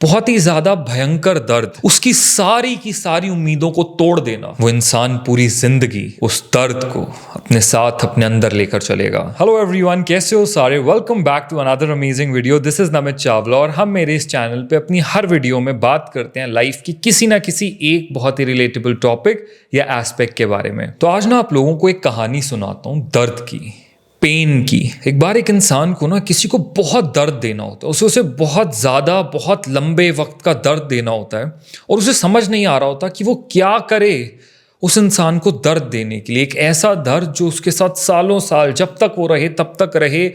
बहुत ही ज्यादा भयंकर दर्द, उसकी सारी की सारी उम्मीदों को तोड़ देना, वो इंसान पूरी जिंदगी उस दर्द को अपने साथ अपने अंदर लेकर चलेगा। हेलो एवरीवन, कैसे हो सारे? Welcome back to another amazing video. This is Namit Chawla और हम मेरे इस चैनल पे अपनी हर वीडियो में बात करते हैं लाइफ की किसी ना किसी एक बहुत ही रिलेटेबल टॉपिक या एस्पेक्ट के बारे में। तो आज ना आप लोगों को एक कहानी सुनाता हूँ दर्द की, पेन की। एक बार एक इंसान को ना किसी को बहुत दर्द देना होता है, उसे बहुत ज़्यादा बहुत लंबे वक्त का दर्द देना होता है और उसे समझ नहीं आ रहा होता कि वो क्या करे उस इंसान को दर्द देने के लिए। एक ऐसा दर्द जो उसके साथ सालों साल जब तक वो रहे तब तक रहे,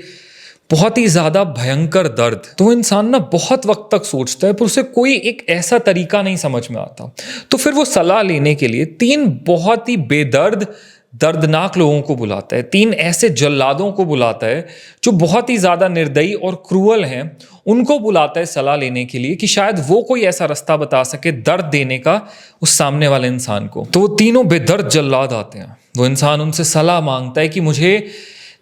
बहुत ही ज़्यादा भयंकर दर्द। तो वो इंसान ना बहुत वक्त तक सोचता है पर उसे कोई एक ऐसा तरीका नहीं समझ में आता। तो फिर वो सलाह लेने के लिए 3 बहुत ही बेदर्द दर्दनाक लोगों को बुलाता है, 3 ऐसे जल्लादों को बुलाता है जो बहुत ही ज़्यादा निर्दयी और क्रूअल हैं। उनको बुलाता है सलाह लेने के लिए कि शायद वो कोई ऐसा रास्ता बता सके दर्द देने का उस सामने वाले इंसान को। तो वो तीनों बेदर्द जल्लाद आते हैं। वो इंसान उनसे सलाह मांगता है कि मुझे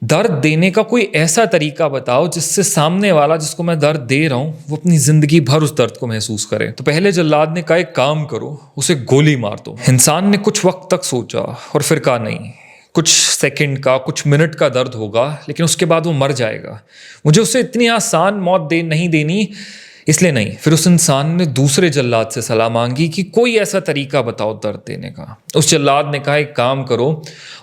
दर्द देने का कोई ऐसा तरीका बताओ जिससे सामने वाला जिसको मैं दर्द दे रहा हूँ वो अपनी जिंदगी भर उस दर्द को महसूस करे। तो पहले जल्लाद ने कहा एक काम करो, उसे गोली मार दो। इंसान ने कुछ वक्त तक सोचा और फिर कहा नहीं, कुछ सेकंड का कुछ मिनट का दर्द होगा लेकिन उसके बाद वो मर जाएगा, मुझे उसे इतनी आसान मौत नहीं देनी, इसलिए नहीं। फिर उस इंसान ने दूसरे जल्लाद से सलाह मांगी कि कोई ऐसा तरीका बताओ दर्द देने का। उस जल्लाद ने कहा एक काम करो,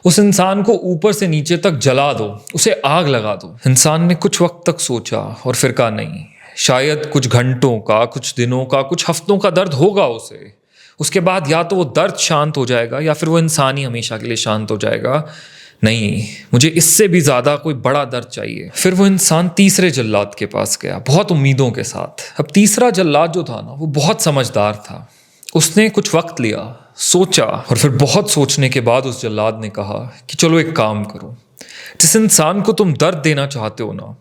उस इंसान को ऊपर से नीचे तक जला दो, उसे आग लगा दो। इंसान ने कुछ वक्त तक सोचा और फिर कहा नहीं, शायद कुछ घंटों का, कुछ दिनों का, कुछ हफ्तों का दर्द होगा उसे। उसके बाद या तो वो दर्द शांत हो जाएगा या फिर वो इंसान ही हमेशा के लिए शांत हो जाएगा। नहीं, मुझे इससे भी ज़्यादा कोई बड़ा दर्द चाहिए। फिर वो इंसान तीसरे जल्लाद के पास गया बहुत उम्मीदों के साथ। अब तीसरा जल्लाद जो था ना वो बहुत समझदार था। उसने कुछ वक्त लिया, सोचा और फिर बहुत सोचने के बाद उस जल्लाद ने कहा कि चलो एक काम करो, जिस इंसान को तुम दर्द देना चाहते हो ना,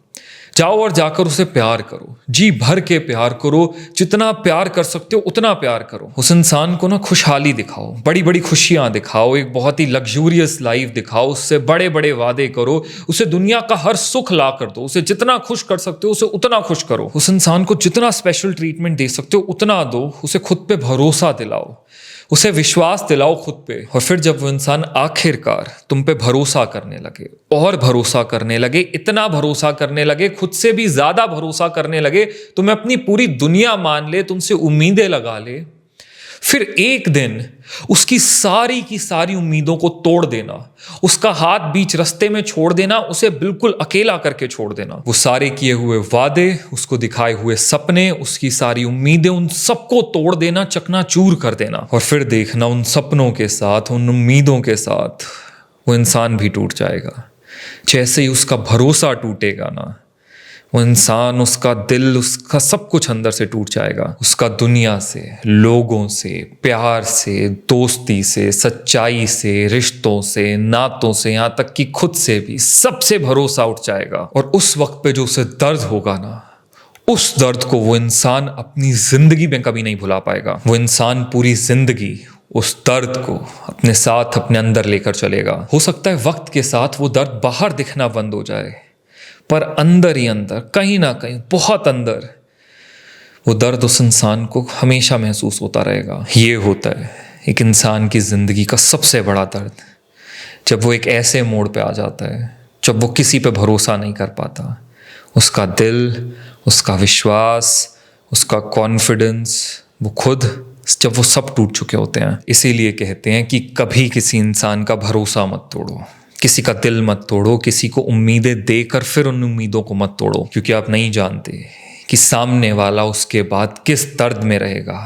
जाओ और जाकर उसे प्यार करो, जी भर के प्यार करो, जितना प्यार कर सकते हो उतना प्यार करो। उस इंसान को ना खुशहाली दिखाओ, बड़ी बड़ी खुशियां दिखाओ, एक बहुत ही लग्जूरियस लाइफ दिखाओ, उससे बड़े बड़े वादे करो, उसे दुनिया का हर सुख ला कर दो, उसे जितना खुश कर सकते हो उसे उतना खुश करो। उस इंसान को जितना स्पेशल ट्रीटमेंट दे सकते हो उतना दो, उसे खुद पे भरोसा दिलाओ, उसे विश्वास दिलाओ खुद पे। और फिर जब वो इंसान आखिरकार तुम पे भरोसा करने लगे और भरोसा करने लगे, इतना भरोसा करने लगे, खुद से भी ज्यादा भरोसा करने लगे, तुम्हें अपनी पूरी दुनिया मान ले, तुमसे उम्मीदें लगा ले, फिर एक दिन उसकी सारी की सारी उम्मीदों को तोड़ देना, उसका हाथ बीच रास्ते में छोड़ देना, उसे बिल्कुल अकेला करके छोड़ देना। वो सारे किए हुए वादे, उसको दिखाए हुए सपने, उसकी सारी उम्मीदें, उन सबको तोड़ देना, चकनाचूर कर देना। और फिर देखना उन सपनों के साथ, उन उम्मीदों के साथ वो इंसान भी टूट जाएगा। जैसे ही उसका भरोसा टूटेगा ना, वो इंसान, उसका दिल, उसका सब कुछ अंदर से टूट जाएगा। उसका दुनिया से, लोगों से, प्यार से, दोस्ती से, सच्चाई से, रिश्तों से, नातों से, यहाँ तक कि खुद से भी, सबसे भरोसा उठ जाएगा। और उस वक्त पे जो उसे दर्द होगा ना, उस दर्द को वो इंसान अपनी जिंदगी में कभी नहीं भुला पाएगा। वो इंसान पूरी जिंदगी उस दर्द को अपने साथ अपने अंदर लेकर चलेगा। हो सकता है वक्त के साथ वो दर्द बाहर दिखना बंद हो जाए पर अंदर ही अंदर, कहीं ना कहीं बहुत अंदर, वो दर्द उस इंसान को हमेशा महसूस होता रहेगा। ये होता है एक इंसान की जिंदगी का सबसे बड़ा दर्द, जब वो एक ऐसे मोड़ पे आ जाता है जब वो किसी पे भरोसा नहीं कर पाता। उसका दिल, उसका विश्वास, उसका कॉन्फिडेंस, वो खुद, जब वो सब टूट चुके होते हैं। इसीलिए कहते हैं कि कभी किसी इंसान का भरोसा मत तोड़ो, किसी का दिल मत तोड़ो, किसी को उम्मीदें देकर फिर उन उम्मीदों को मत तोड़ो, क्योंकि आप नहीं जानते कि सामने वाला उसके बाद किस दर्द में रहेगा,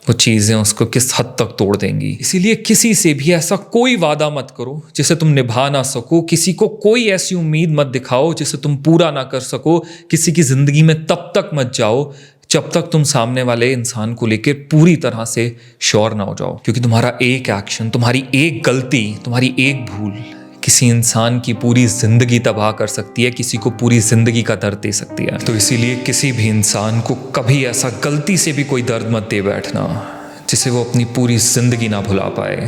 वो चीज़ें उसको किस हद तक तोड़ देंगी। इसीलिए किसी से भी ऐसा कोई वादा मत करो जिसे तुम निभा ना सको, किसी को कोई ऐसी उम्मीद मत दिखाओ जिसे तुम पूरा ना कर सको, किसी की ज़िंदगी में तब तक मत जाओ जब तक तुम सामने वाले इंसान को लेकर पूरी तरह से श्योर ना हो जाओ। क्योंकि तुम्हारा एक एक्शन, तुम्हारी एक गलती, तुम्हारी एक भूल किसी इंसान की पूरी जिंदगी तबाह कर सकती है, किसी को पूरी जिंदगी का दर्द दे सकती है। तो इसीलिए किसी भी इंसान को कभी ऐसा गलती से भी कोई दर्द मत दे बैठना जिसे वो अपनी पूरी जिंदगी ना भुला पाए।